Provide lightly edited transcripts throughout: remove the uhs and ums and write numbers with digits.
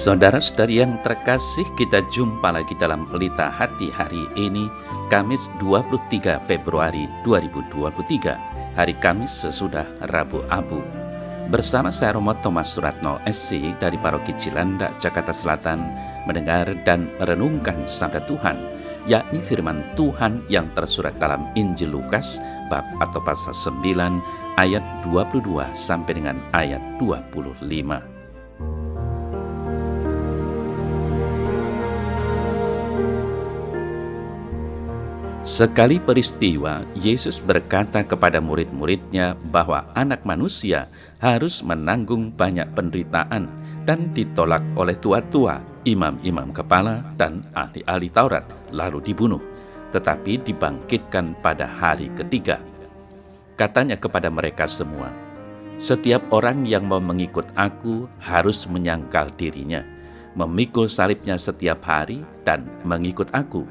Saudara-saudari yang terkasih, kita jumpa lagi dalam Pelita Hati hari ini, Kamis 23 Februari 2023, hari Kamis sesudah Rabu Abu. Bersama saya Romo Thomas Suratno SC dari Paroki Cilandak, Jakarta Selatan, mendengar dan merenungkan sabda Tuhan, yakni firman Tuhan yang tersurat dalam Injil Lukas, bab atau pasal 9, ayat 22 sampai dengan ayat 25. Sekali peristiwa, Yesus berkata kepada murid-muridnya bahwa anak manusia harus menanggung banyak penderitaan dan ditolak oleh tua-tua, imam-imam kepala, dan ahli-ahli Taurat, lalu dibunuh, tetapi dibangkitkan pada hari ketiga. Katanya kepada mereka semua, "Setiap orang yang mau mengikut aku harus menyangkal dirinya, memikul salibnya setiap hari, dan mengikut aku.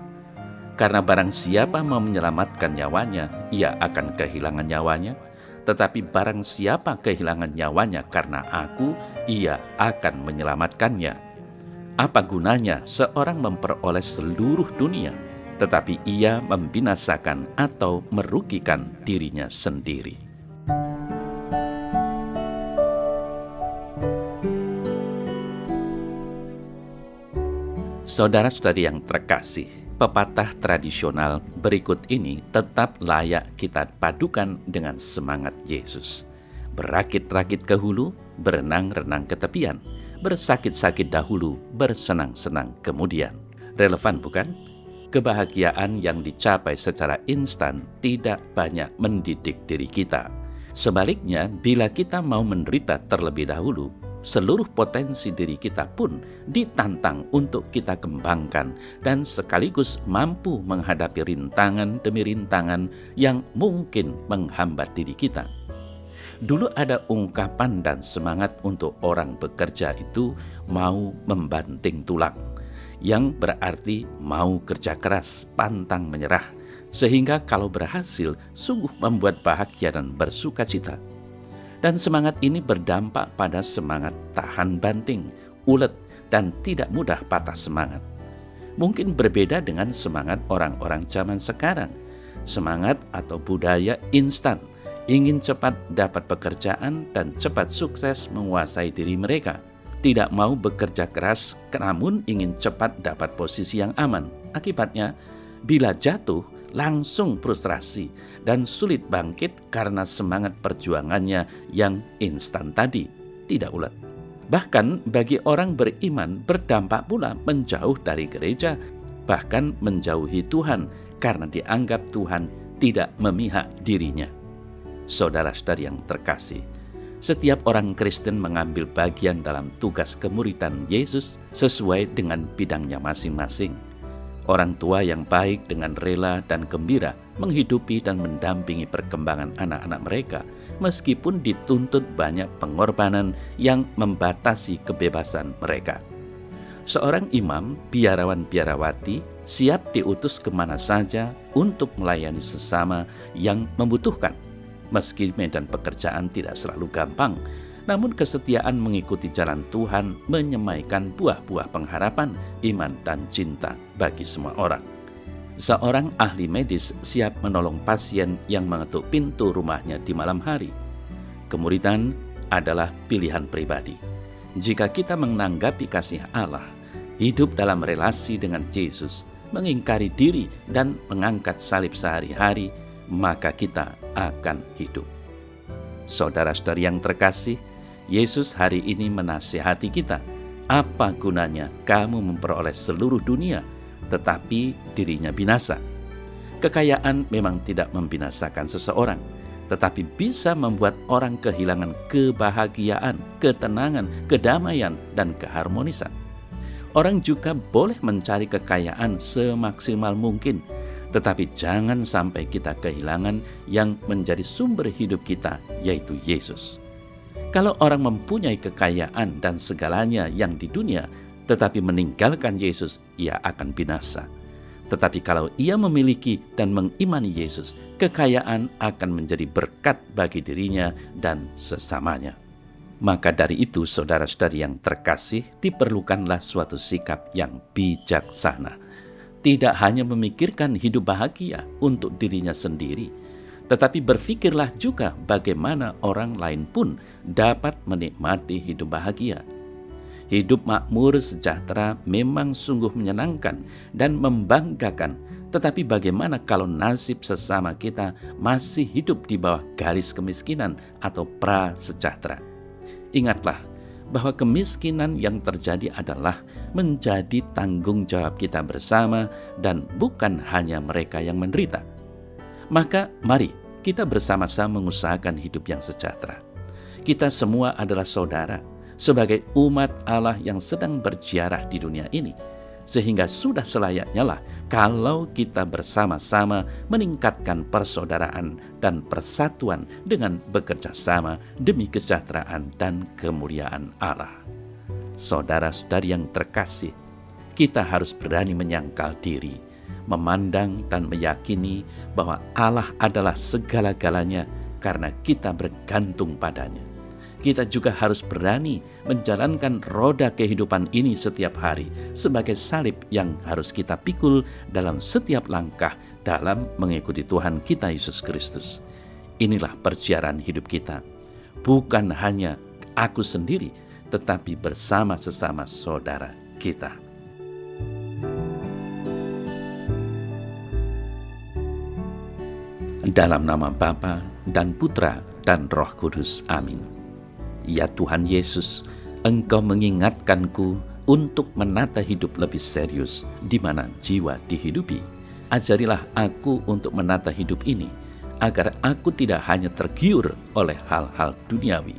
Karena barang siapa mau menyelamatkan nyawanya, ia akan kehilangan nyawanya. Tetapi barang siapa kehilangan nyawanya karena aku, ia akan menyelamatkannya. Apa gunanya seorang memperoleh seluruh dunia, tetapi ia membinasakan atau merugikan dirinya sendiri?" Saudara-saudari yang terkasih, pepatah tradisional berikut ini tetap layak kita padukan dengan semangat Yesus. Berakit-rakit ke hulu, berenang-renang ke tepian, bersakit-sakit dahulu, bersenang-senang kemudian. Relevan bukan? Kebahagiaan yang dicapai secara instan tidak banyak mendidik diri kita. Sebaliknya, bila kita mau menderita terlebih dahulu, seluruh potensi diri kita pun ditantang untuk kita kembangkan dan sekaligus mampu menghadapi rintangan demi rintangan yang mungkin menghambat diri kita. Dulu ada ungkapan dan semangat untuk orang bekerja itu mau membanting tulang, yang berarti mau kerja keras, pantang menyerah, sehingga kalau berhasil sungguh membuat bahagia dan bersuka cita. Dan semangat ini berdampak pada semangat tahan banting, ulet, dan tidak mudah patah semangat. Mungkin berbeda dengan semangat orang-orang zaman sekarang. Semangat atau budaya instan, ingin cepat dapat pekerjaan dan cepat sukses menguasai diri mereka. Tidak mau bekerja keras, namun ingin cepat dapat posisi yang aman. Akibatnya, bila jatuh, langsung frustrasi dan sulit bangkit karena semangat perjuangannya yang instan tadi, tidak ulet. Bahkan bagi orang beriman berdampak pula menjauh dari gereja, bahkan menjauhi Tuhan karena dianggap Tuhan tidak memihak dirinya. Saudara-saudari yang terkasih, setiap orang Kristen mengambil bagian dalam tugas kemuridan Yesus sesuai dengan bidangnya masing-masing. Orang tua yang baik dengan rela dan gembira menghidupi dan mendampingi perkembangan anak-anak mereka, meskipun dituntut banyak pengorbanan yang membatasi kebebasan mereka. Seorang imam, biarawan-biarawati, siap diutus kemana saja untuk melayani sesama yang membutuhkan. Meski medan pekerjaan tidak selalu gampang, namun kesetiaan mengikuti jalan Tuhan menyemaikan buah-buah pengharapan, iman, dan cinta bagi semua orang. Seorang ahli medis siap menolong pasien yang mengetuk pintu rumahnya di malam hari. Kemuridan adalah pilihan pribadi. Jika kita menanggapi kasih Allah, hidup dalam relasi dengan Yesus, mengingkari diri dan mengangkat salib sehari-hari, maka kita akan hidup. Saudara-saudari yang terkasih, Yesus hari ini menasihati kita, apa gunanya kamu memperoleh seluruh dunia, tetapi dirinya binasa. Kekayaan memang tidak membinasakan seseorang, tetapi bisa membuat orang kehilangan kebahagiaan, ketenangan, kedamaian, dan keharmonisan. Orang juga boleh mencari kekayaan semaksimal mungkin, tetapi jangan sampai kita kehilangan yang menjadi sumber hidup kita, yaitu Yesus. Kalau orang mempunyai kekayaan dan segalanya yang di dunia, tetapi meninggalkan Yesus, ia akan binasa. Tetapi kalau ia memiliki dan mengimani Yesus, kekayaan akan menjadi berkat bagi dirinya dan sesamanya. Maka dari itu, saudara-saudari yang terkasih, diperlukanlah suatu sikap yang bijaksana. Tidak hanya memikirkan hidup bahagia untuk dirinya sendiri, tetapi berpikirlah juga bagaimana orang lain pun dapat menikmati hidup bahagia. Hidup makmur sejahtera memang sungguh menyenangkan dan membanggakan, tetapi bagaimana kalau nasib sesama kita masih hidup di bawah garis kemiskinan atau prasejahtera? Ingatlah bahwa kemiskinan yang terjadi adalah menjadi tanggung jawab kita bersama dan bukan hanya mereka yang menderita. Maka mari kita bersama-sama mengusahakan hidup yang sejahtera. Kita semua adalah saudara sebagai umat Allah yang sedang berziarah di dunia ini, sehingga sudah selayaknya lah kalau kita bersama-sama meningkatkan persaudaraan dan persatuan dengan bekerja sama demi kesejahteraan dan kemuliaan Allah. Saudara-saudari yang terkasih, kita harus berani menyangkal diri, memandang dan meyakini bahwa Allah adalah segala-galanya karena kita bergantung padanya. Kita juga harus berani menjalankan roda kehidupan ini setiap hari sebagai salib yang harus kita pikul dalam setiap langkah dalam mengikuti Tuhan kita Yesus Kristus. Inilah perjalanan hidup kita, bukan hanya aku sendiri, tetapi bersama sesama saudara kita. Dalam nama Bapa dan Putra dan Roh Kudus. Amin. Ya Tuhan Yesus, Engkau mengingatkanku untuk menata hidup lebih serius di mana jiwa dihidupi. Ajarilah aku untuk menata hidup ini, agar aku tidak hanya tergiur oleh hal-hal duniawi,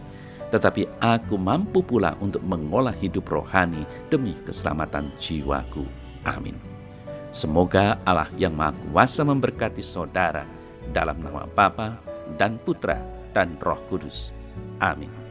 tetapi aku mampu pula untuk mengolah hidup rohani demi keselamatan jiwaku. Amin. Semoga Allah yang Maha Kuasa memberkati saudara dalam nama Bapa dan Putra dan Roh Kudus. Amin.